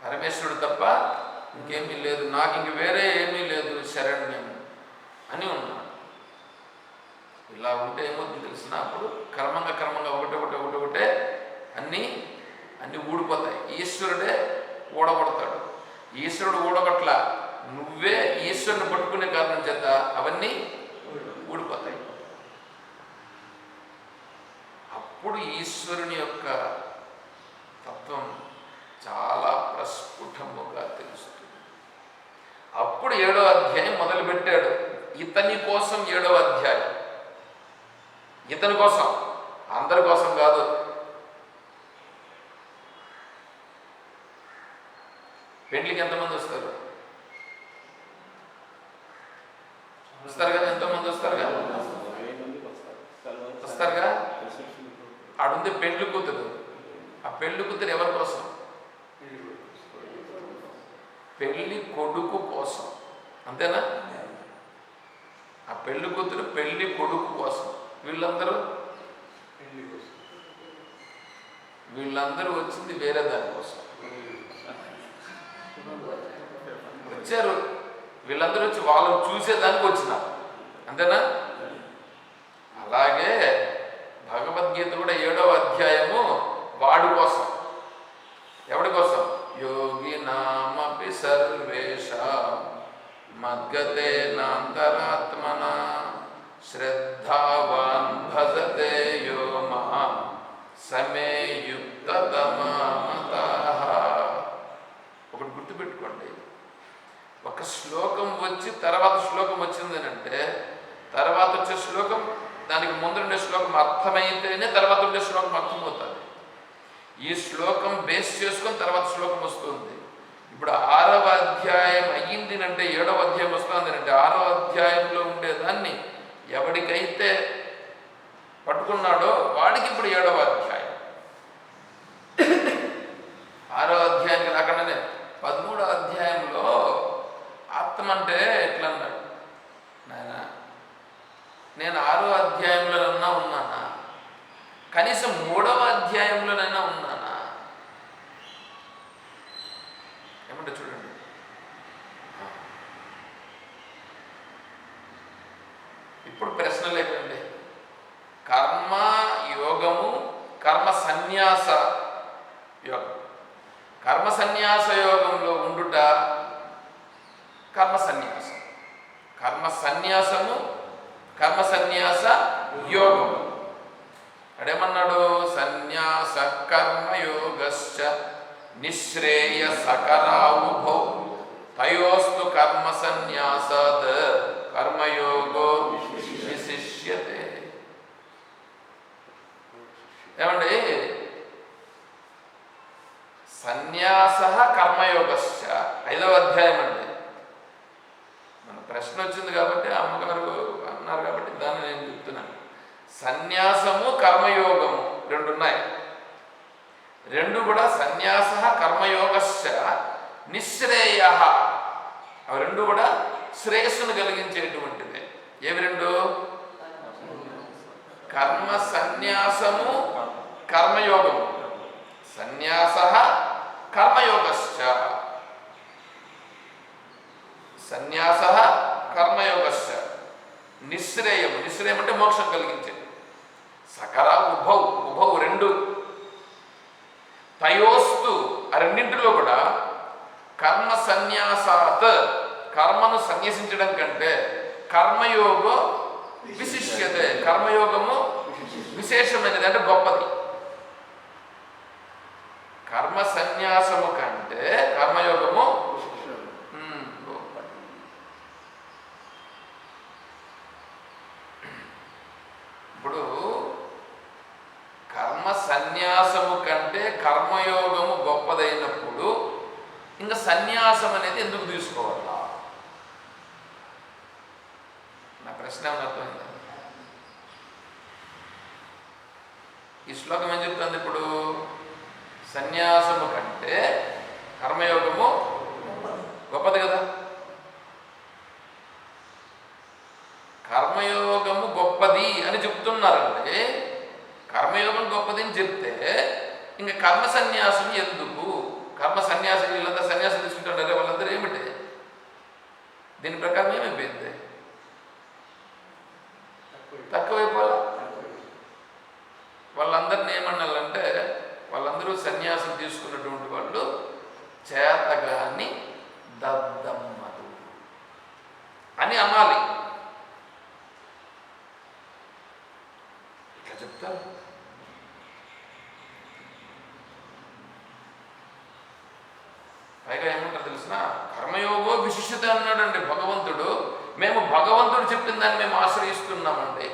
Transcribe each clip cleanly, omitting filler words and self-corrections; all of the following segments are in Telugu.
పరమేశ్వరుడు తప్ప ఇంకేమీ లేదు, నాకు ఇంక వేరే ఏమీ లేదు, శరణ్యం అని ఉన్నాడు. ఇలా ఉంటే ఏమవుతుంది తెలిసిన, అప్పుడు క్రమంగా ఒకటే అన్నీ ఊడిపోతాయి. ఈశ్వరుడే ఊడగొడతాడు. ఈశ్వరుడు ఊడగొట్ల, నువ్వే ఈశ్వరుని పట్టుకునే కారణం చేత అవన్నీ ఊడిపోతాయి. అప్పుడు ఈశ్వరుని యొక్క తత్వం చాలా ప్రస్ఫుటముగా తెలుస్తుంది. అప్పుడు 7వ అధ్యాయం మొదలుపెట్టాడు. ఇతని కోసం 7వ అధ్యాయం, ఇతని కోసం, అందరి కోసం కాదు. పెండ్లికి ఎంతమంది వస్తారు? కదా, ఎంతోమంది వస్తారుగా. ఆడుంది పెళ్లి కూతురు. ఆ పెళ్లి కూతురు ఎవరి కోసం? పెళ్లి కొడుకు కోసం, అంతేనా? ఆ పెళ్లి కూతురు పెళ్లి కొడుకు కోసం. వీళ్ళందరూ వచ్చింది వేరే దానికోసం వచ్చారు. వీళ్ళందరూ వచ్చి వాళ్ళని చూసేదానికి వచ్చినారు, అంతేనా? అలాగే భగవద్గీత కూడా 7వ అధ్యాయము వాడి కోసం. ఎవడి కోసం? యోగినామపి సర్వేషాం మద్గతేనాంతరాత్మనా శ్రద్ధావాన్ భజతే యో మాం సమే యుక్తతమా మతః. ఒకటి గుర్తుపెట్టుకోండి, ఒక శ్లోకం వచ్చి తర్వాత శ్లోకం వచ్చింది అంటే తర్వాత వచ్చే శ్లోకం దానికి ముందుండే శ్లోకం అర్థమైతేనే తర్వాత ఉండే శ్లోకం అర్థమవుతుంది. ఈ శ్లోకం బేస్ చేసుకొని తర్వాత శ్లోకం వస్తుంది. ఇప్పుడు 6వ అధ్యాయం అయ్యింది అంటే 7వ అధ్యాయం వస్తుంది అంటే 6వ అధ్యాయంలో ఉండేదాన్ని ఎవడికైతే పట్టుకున్నాడో వాడికి ఇప్పుడు 7వ అధ్యాయం. 6వ అధ్యాయానికి రాకుండానే 13వ అధ్యాయంలో ఆత్మ అంటే ఎట్లా అన్నాడు, నాయన నేను 6వ అధ్యాయంలోనన్నా ఉన్నానా, కనీసం 3వ అధ్యాయంలోనైనా ఉన్నానా? ఏమంటే చూడండి, ఇప్పుడు ప్రశ్నలు ఏంటండి? కర్మ యోగము, కర్మ సన్యాస యోగం. కర్మ సన్యాస యోగంలో ఉండుట కర్మ సన్యాసం, కర్మ సన్యాసము, కర్మ సన్యాస యోగము. అడేమన్నాడు? సన్యాస కర్మయోగశ్చ నిశ్రేయసకరావుభౌ తయోస్తు కర్మ సన్యాసాద్ కర్మయోగో విశిష్యతే. ఏమండి? సన్యాస కర్మయోగశ్చ 5వ అధ్యాయం అండి. మన ప్రశ్న వచ్చింది కాబట్టి అమ్మగారు అన్నారు కాబట్టి దాన్ని నేను చెప్తున్నాను. సన్యాసము కర్మయోగము రెండు ఉన్నాయి. రెండు కూడా సన్యాస కర్మయోగశ్చ నిశ్రేయ, అవి రెండు కూడా శ్రేయస్సును కలిగించేటువంటిదే. ఏవి రెండు? కర్మ సన్యాసము, కర్మయోగము. సన్యాస కర్మయోగశ్చ, సన్యాస కర్మయోగశ్చ నిశ్రేయము. నిశ్రేయం అంటే మోక్షం కలిగించేది. సకర ఉభౌ, ఉభౌ రెండు. తయోస్తు, ఆ రెండింటిలో కూడా కర్మ సన్యాసాత్, కర్మను సన్యసించడం కంటే కర్మయోగం విశిష్యతే, కర్మయోగము విశేషమైనది అంటే గొప్పది. కర్మ సన్యాసము కంటే కర్మయోగము గొప్పది. ఇప్పుడు కర్మ సన్యాసము కంటే కర్మయోగము గొప్పదైనప్పుడు ఇంకా సన్యాసం అనేది ఎందుకు తీసుకోవాలా? నా ప్రశ్న ఏమన్నా అర్థమైందా? ఈ శ్లోకం ఏం చెప్తుంది? ఇప్పుడు సన్యాసము కంటే కర్మయోగము గొప్పది కదా. కర్మయోగము గొప్పది అని చెప్తున్నారంటే, కర్మయోగం గొప్పది అని చెప్తే ఇంకా కర్మ సన్యాసం ఎందుకు? కర్మ సన్యాసి వీళ్ళంతా సన్యాసం తీసుకుంటారు, వాళ్ళందరూ ఏమిటి? దీని ప్రకారం ఏమైపోయింది? తక్కువైపోవాలా? వాళ్ళందరినీ ఏమన్నాలంటే వాళ్ళందరూ సన్యాసం తీసుకున్నటువంటి వాళ్ళు చేతగాని దద్దమ్మలు అని అనాలి. ఇట్లా చెప్తారు. పైగా ఏమంటారు తెలిసిన, కర్మయోగో విశిష్టత అన్నాడండి భగవంతుడు. మేము భగవంతుడు చెప్పిన దాన్ని మేము ఆశ్రయిస్తున్నామండి,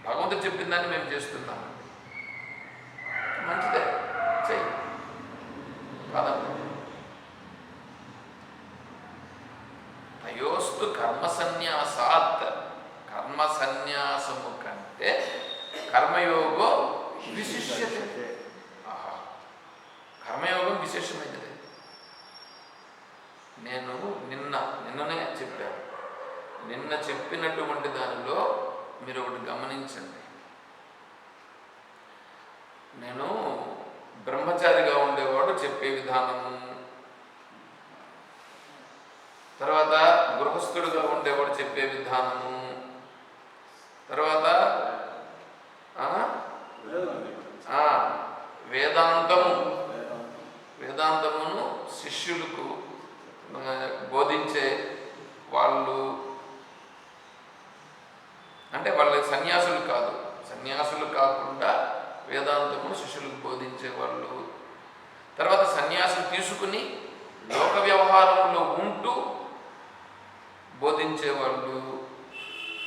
భగవంతుడు చెప్పిన దాన్ని మేము చేస్తున్నామండి. మంచిదే, చెయ్యి కాదండి. తయోస్తు కర్మ సన్యాసాత్, కర్మ సన్యాసము కంటే కర్మయోగో విశిష్యతే. కర్మయోగం విశేషమైనది. నేను నిన్ననే చెప్పాను. నిన్న చెప్పినటువంటి దానిలో మీరు ఒకటి గమనించండి. నేను బ్రహ్మచారిగా ఉండేవాడు చెప్పే విధానము, తర్వాత గృహస్థుడుగా ఉండేవాడు చెప్పే విధానము, తర్వాత వేదాంతమును శిష్యులకు బోధించే వాళ్ళు, అంటే వాళ్ళ సన్యాసులు కాదు, సన్యాసులు కాకుండా వేదాంతమును శిష్యులకు బోధించే వాళ్ళు, తర్వాత సన్యాసం తీసుకుని లోక వ్యవహారంలో ఉంటూ బోధించేవాళ్ళు.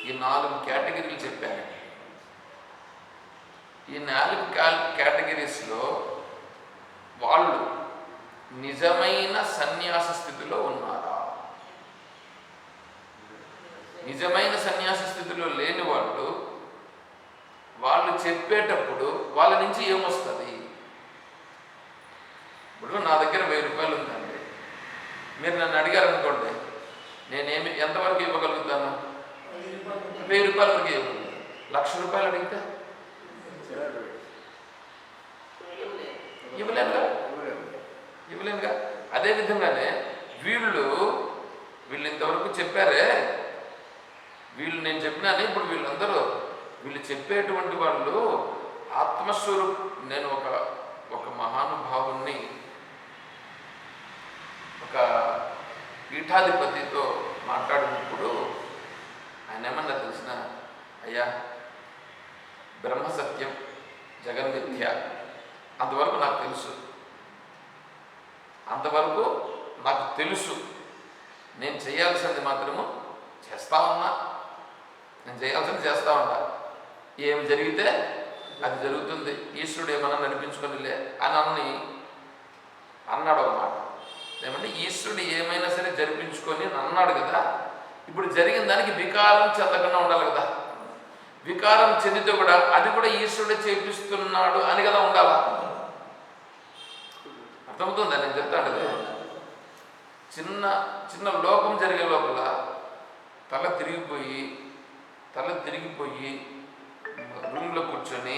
ఈ 4 కేటగిరీలు చెప్పాను. ఈ 4 కేటగిరీస్లో వాళ్ళు నిజమైన సన్యాస స్థితిలో ఉన్నారా? నిజమైన సన్యాస స్థితిలో లేని వాళ్ళు చెప్పేటప్పుడు వాళ్ళ నుంచి ఏమొస్తుంది? ఇప్పుడు నా దగ్గర 1000 రూపాయలు ఉందండి, మీరు నన్ను అడిగారనుకోండి, ఎంతవరకు ఇవ్వగలుగుతాను? 1000 రూపాయల వరకు ఇవ్వగలుగుతాను. 1,00,000 రూపాయలు అడిగితే ఇవ్వలేనుగా. అదేవిధంగానే వీళ్ళు ఇంతవరకు చెప్పారే, నేను చెప్పినానే, ఇప్పుడు వీళ్ళు చెప్పేటువంటి వాళ్ళు ఆత్మస్వరూపం. నేను ఒక మహానుభావుణ్ణి, ఒక పీఠాధిపతితో మాట్లాడినప్పుడు ఆయన ఏమన్నా తెలిసిన, అయ్యా బ్రహ్మ సత్యం, జగన్మిథ్య అంతవరకు నాకు తెలుసు, నేను చేయాల్సింది మాత్రము చేస్తా ఉన్నా, నేను చేయాల్సింది చేస్తా ఉన్నా, ఏమి జరిగితే అది జరుగుతుంది, ఈశ్వరుడు ఏమన్నా నడిపించుకొనిలే అని అన్నాడు అన్నమాట. ఏమంటే ఈశ్వరుడు ఏమైనా సరే జరిపించుకొని అన్నాడు కదా. ఇప్పుడు జరిగిన దానికి వికారం చెందకుండా ఉండాలి కదా. వికారం చెందితే కూడా అది కూడా ఈశ్వరుడు చేపిస్తున్నాడు అని కదా ఉండాలా. అర్థమవుతుందా నేను చెప్తాను? చిన్న చిన్న లోపం జరిగే లోపల తల తిరిగిపోయి రూమ్లో కూర్చొని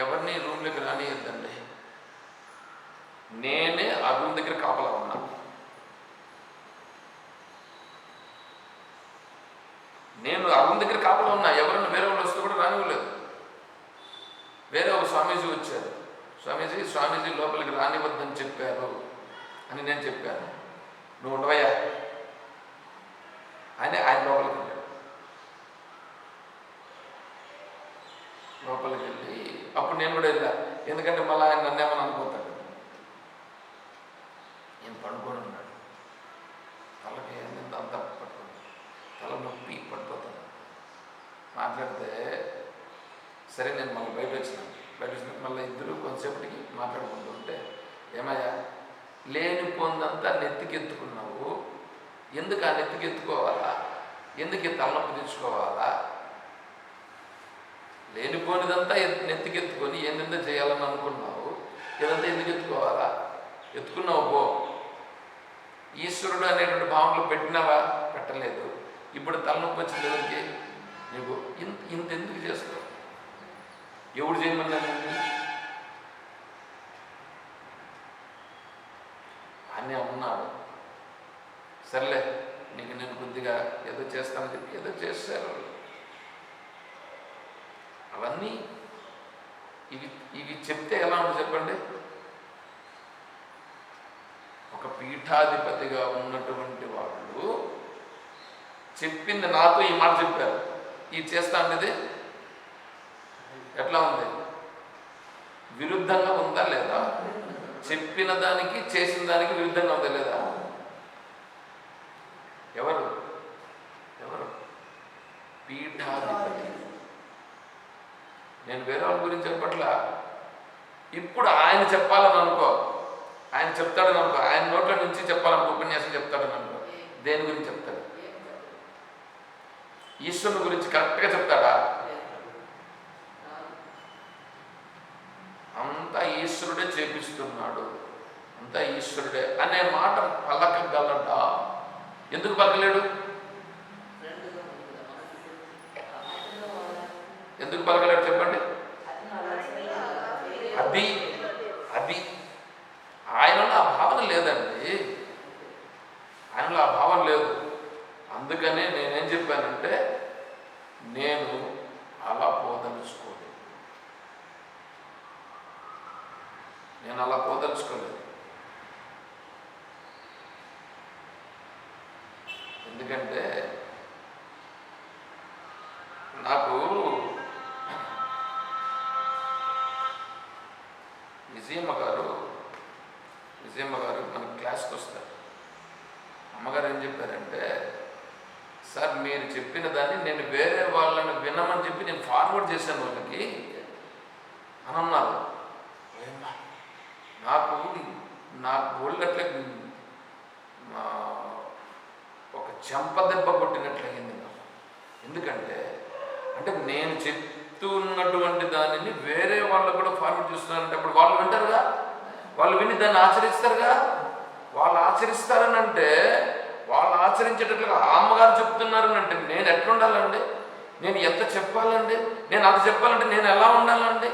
ఎవరిని రూమ్లోకి రానియద్దండి. నేనే ఆ రూమ్ దగ్గర కాపలా ఉన్నా. నేను ఆ రూమ్ దగ్గర కాపలా ఉన్నా, ఎవరైనా వేరే వాళ్ళు వస్తే కూడా రానివ్వలేదు. వేరే ఒక స్వామీజీ వచ్చారు, స్వామీజీ లోపలికి రానివద్దని చెప్పారు అని నేను చెప్పాను. నువ్వు ఉండవయ్యా అని ఆయన లోపలికి వెళ్ళాడు. లోపలికి వెళ్ళి అప్పుడు నేను కూడా వెళ్ళా, ఎందుకంటే మళ్ళీ ఆయన నన్నేమని అనుకుంటాడు. నేను పడుకొని ఉన్నాడు, తలకి అంతా పట్టుకుని తల నొప్పి పడిపోతాను. మాట్లాడితే సరే నేను మళ్ళీ బయట వచ్చినప్పుడు మళ్ళీ ఇద్దరు కొంతసేపటికి మాట్లాడుకుంటూ ఉంటే, ఏమయ్యా లేనిపోందంతా నెత్తికెత్తుకున్నావు, ఎందుకు ఆ నెత్తికెత్తుకోవాలా, ఎందుకు తలనొప్పి తెచ్చుకోవాలా, లేనిపోనిదంతా నెత్తికెత్తుకొని ఏంటంటే చేయాలని అనుకున్నావు, ఇదంతా ఎందుకు ఎత్తుకోవాలా, ఎత్తుకున్నావు పో. ఈశ్వరుడు అనేటువంటి భావంలో పెట్టినావా, పెట్టలేదు. ఇప్పుడు తలనొప్పి వచ్చింది ఎవరికి, నీకు ఇంతెందుకు చేస్తావు, ఎవడు చేయమన్నా అని అన్నాడు. సర్లే నీకు నేను కొద్దిగా ఏదో చేస్తానని చెప్పి ఏదో చేశారు. అవన్నీ ఇవి చెప్తే ఎలా ఉంటుంది చెప్పండి? ఒక పీఠాధిపతిగా ఉన్నటువంటి వాళ్ళు చెప్పింది నాతో ఈ మాట చెప్పారు, ఇది చేస్తా అనేది ఎట్లా ఉంది? విరుద్ధంగా ఉందా లేదా? చెప్పిన దానికి చేసిన దానికి విరుద్ధంగా ఉందా లేదా? ఎవరు ఎవరు? పీఠాధిపతి. నేను వేరే వాళ్ళ గురించి చెప్పట్లా. ఇప్పుడు ఆయన చెప్పాలని అనుకో, ఆయన చెప్తాడని అనుకో, ఆయన నోట్ల నుంచి చెప్పాలనుకో, ఉపన్యాసం చెప్తాడని అనుకో, దేని గురించి చెప్తాడు? ఈశ్వరుని గురించి కరెక్ట్గా చెప్తాడా? అంతా ఈశ్వరుడే చేపిస్తున్నాడు, అంతా ఈశ్వరుడే అనే మాట పలకగలడా? ఎందుకు పలకలేడు? ఎందుకు పలకలేడు చెప్పండి? అది అది ఆయనలో ఆ భావన లేదండి, ఆయనలో ఆ భావన లేదు. అందుకనే నేనేం చెప్పానంటే, నేను అలా పోదలుచుకోలేదు, నేను అలా పోదలుచుకోలేదు. ఎందుకంటే నాకు విజయమ్మ గారు మన క్లాస్కి వస్తారు. అమ్మగారు ఏం చెప్పారంటే, సార్ మీరు చెప్పిన దాన్ని నేను వేరే వాళ్ళని వినమని చెప్పి నేను ఫార్వర్డ్ చేశాను వాళ్ళకి అని అన్నారు. నాకు ఒళ్ళట్లే ఒక చెంపదెబ్బ కొట్టినట్లయింది నాకు. ఎందుకంటే నేను చెప్తున్నటువంటి దానిని వేరే వాళ్ళు కూడా ఫార్వర్డ్ చేస్తున్నారంటే అప్పుడు వాళ్ళు వింటారుగా, వాళ్ళు విని దాన్ని ఆచరిస్తారుగా. వాళ్ళు ఆచరిస్తారని అంటే, వాళ్ళు ఆచరించేటట్లుగా అమ్మగారు చెప్తున్నారని అంటే నేను ఎట్లుండాలండి? నేను ఎంత చెప్పాలండి? నేను అది చెప్పాలంటే నేను ఎలా ఉండాలండి?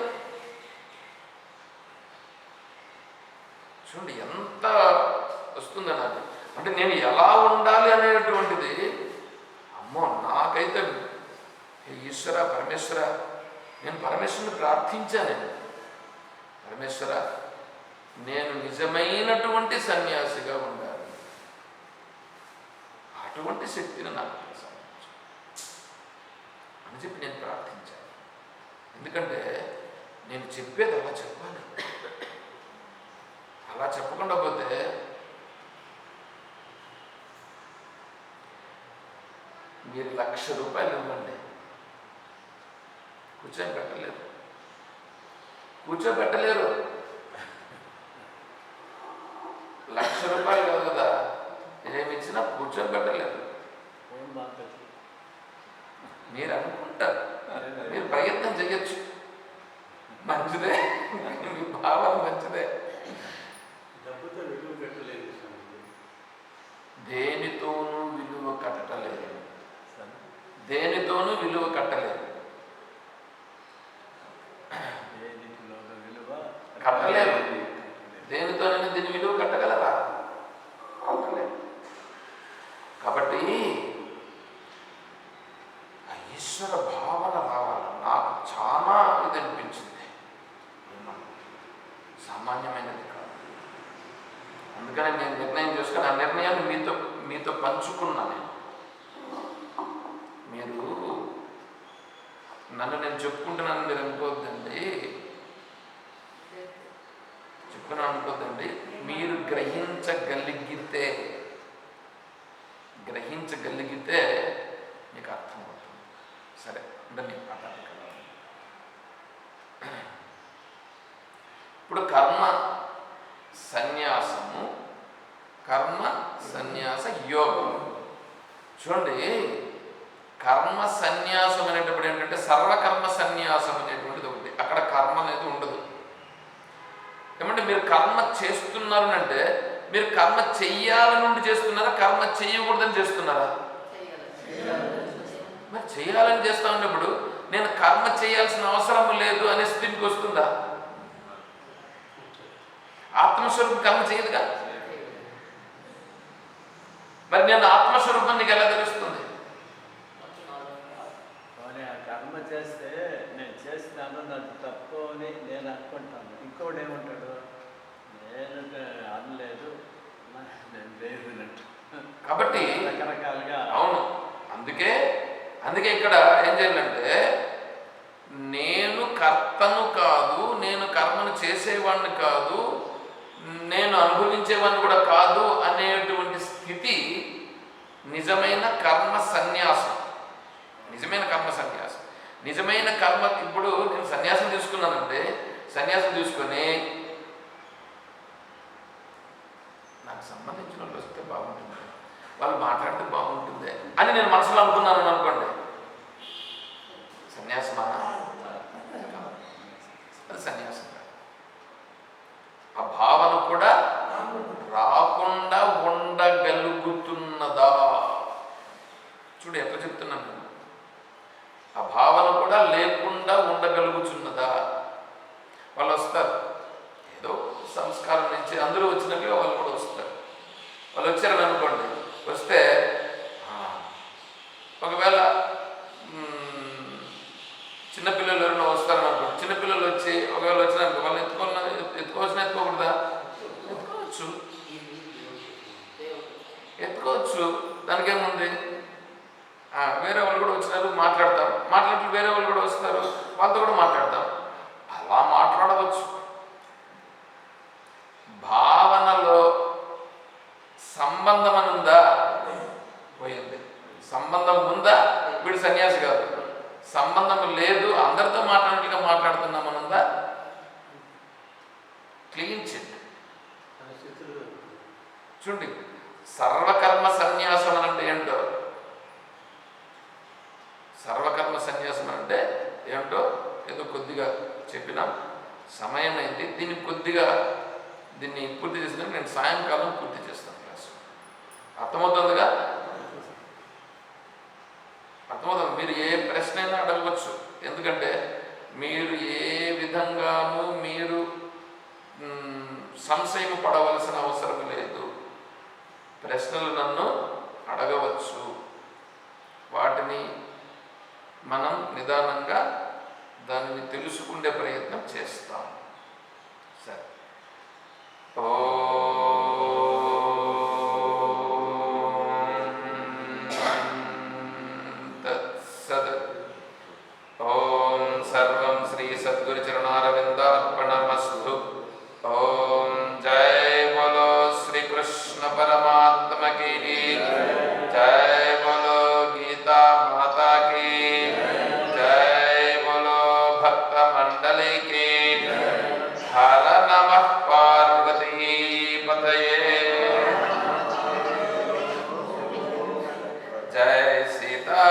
చూడండి ఎంత వస్తుందని. అది అంటే నేను ఎలా ఉండాలి అనేటువంటిది, అమ్మో నాకైతే ఈశ్వర పరమేశ్వర, నేను పరమేశ్వరుని ప్రార్థించాను. పరమేశ్వర, నేను నిజమైనటువంటి సన్యాసిగా ఉండాలి, అటువంటి శక్తిని నాకు ప్రసాదించు అని చెప్పి నేను ప్రార్థించాను. ఎందుకంటే నేను చెప్పేది అలా చెప్పాలి. అలా చెప్పకుండా పోతే మీరు 1,00,000 రూపాయలు ఇవ్వండి, కూర్చోబెట్టలేరు. 1,00,000 రూపాయలు కాదు కదా, ఏమిచ్చినా కూర్చోబెట్టలేరు. మీరు అనుకుంటారు, మీరు ప్రయత్నం చేయొచ్చు, మంచిదే, మీ భావన మంచిదే. దేనితోనూ విలువ కట్టలేదు, దేనితోనూ విలువ కట్టలేదు, కట్టలేదు. దేనితోనైనా దీని విలువ కట్టగలరా? కట్టలేదు. కాబట్టి ఆ ఈశ్వర భావన రావాలి. నాకు చాలా ఇది అనిపించింది, సామాన్యమైనది కాదు. అందుకని నేను నిర్ణయం చేసుకుని ఆ నిర్ణయాన్ని మీతో పంచుకున్నా. మీరు నన్ను నేను చెప్పుకుంటున్నాను మీరు అనుకోవద్దండి, అనుకోద్దండి. మీరు గ్రహించగలిగితే మీకు అర్థమవుతుంది. సరే అంటే మీకు అర్థం. ఇప్పుడు కర్మ సన్యాస యోగం చూడండి. కర్మ సన్యాసం అనేటప్పుడు ఏంటంటే సర్వకర్మ సన్యాసం అనేటువంటిది ఒకటి. అక్కడ కర్మ అనేది ఉండదు. ఏమంటే మీరు కర్మ చేస్తున్నారు అంటే మీరు కర్మ చెయ్యాలని చేస్తున్నారా, కర్మ చెయ్యకూడదని చేస్తున్నారా? మరి చెయ్యాలని చేస్తా ఉన్నప్పుడు నేను కర్మ చేయాల్సిన అవసరం లేదు అనే స్థితికి వస్తుందా? ఆత్మస్వరూపం కర్మ చేయదుగా. మరి నేను ఆత్మస్వరూపం నీకు ఎలా తెలుస్తుంది? కర్మ చేస్తే నేను చేసినాను, నాకు తప్పు అని నేను అనుకుంటాను. ఇంకోటి ఏమంటాడు, నేను అనలేదు, నేను లేదు. కాబట్టి రకరకాలుగా. అవును, అందుకే ఇక్కడ ఏం చేయాలంటే, నేను కర్తను కాదు, నేను కర్మను చేసేవాడిని కాదు, నేను అనుభవించేవాడిని కూడా కాదు అనేటువంటి స్థితి నిజమైన కర్మ సన్యాసం. నిజమైన కర్మ సన్యాసం, నిజమైన కర్మ. ఇప్పుడు నేను సన్యాసం తీసుకున్నానంటే, సన్యాసం తీసుకొని నాకు సంబంధించిన వాళ్ళు వస్తే బాగుంటుంది, వాళ్ళు మాట్లాడితే బాగుంటుంది అని నేను మనసులో అనుకున్నాను అనుకోండి, సన్యాసమా? అది సన్యాసం కాదు. ఆ భావన కూడా రాకుండా ఉండగలుగుతున్నదా? చూడు ఎట్లా చెప్తున్నాను నేను. ఆ భావన కూడా లేకుండా ఉండగలుగుతున్నదా? వాళ్ళు వస్తారు, ఏదో సంస్కారం నుంచి అందరూ వచ్చినట్టుగా వాళ్ళు కూడా వస్తారు. వాళ్ళు వచ్చారని అనుకోండి, వస్తే ఒకవేళ చిన్నపిల్లలు ఎవరైనా వస్తారని అనుకోండి, చిన్నపిల్లలు వచ్చి ఒకవేళ వచ్చినారు, వాళ్ళు ఎత్తుకోవచ్చునా ఎత్తుకోకూడదా? ఎత్తుకోవచ్చు, దానికేముంది? వేరే వాళ్ళు కూడా వచ్చినారు, మాట్లాడతాం, మాట్లాడుతూ వేరే వాళ్ళు కూడా వస్తారు, వాళ్ళతో కూడా మాట్లాడతాం, అలా మాట్లాడవచ్చు. భావనలో సంబంధం అని ఉందా? పోయింది. సంబంధం ఉందా? వీడు సన్యాసి కాదు. సంబంధం లేదు, అందరితో మాట్లాడినట్టుగా మాట్లాడుతున్నామని ఉందా? Clean chit. చూడండి, సర్వకర్మ సన్యాసం అంటే ఏంటో, సర్వకర్మ సన్యాసం అంటే ఏంటో ఏదో కొద్దిగా చెప్పినాం, సమయం అయింది. దీన్ని పూర్తి చేసిన నేను సాయంకాలం పూర్తి చేస్తాను క్లాసు. అర్థమవుతుందిగా? అర్థమవుతుంది. మీరు ఏ ప్రశ్న అయినా అడగవచ్చు, ఎందుకంటే మీరు ఏ విధంగానూ మీరు సంశయం పడవలసిన అవసరం లేదు. ప్రశ్నలు నన్ను అడగవచ్చు, వాటిని మనం నిదానంగా దానిని తెలుసుకునే ప్రయత్నం చేస్తాం. సరే. ఓం సర్వం శ్రీ సద్గురు చరణారవిందార్పణమస్తు. ఓం జై బోలో శ్రీకృష్ణ పరమాత్మ కీ జై, బోలో గీతా మాతా కీ జై, బోలో భక్త మండలి కీ. హర నమః పార్వతీ పతయే. జై సీతా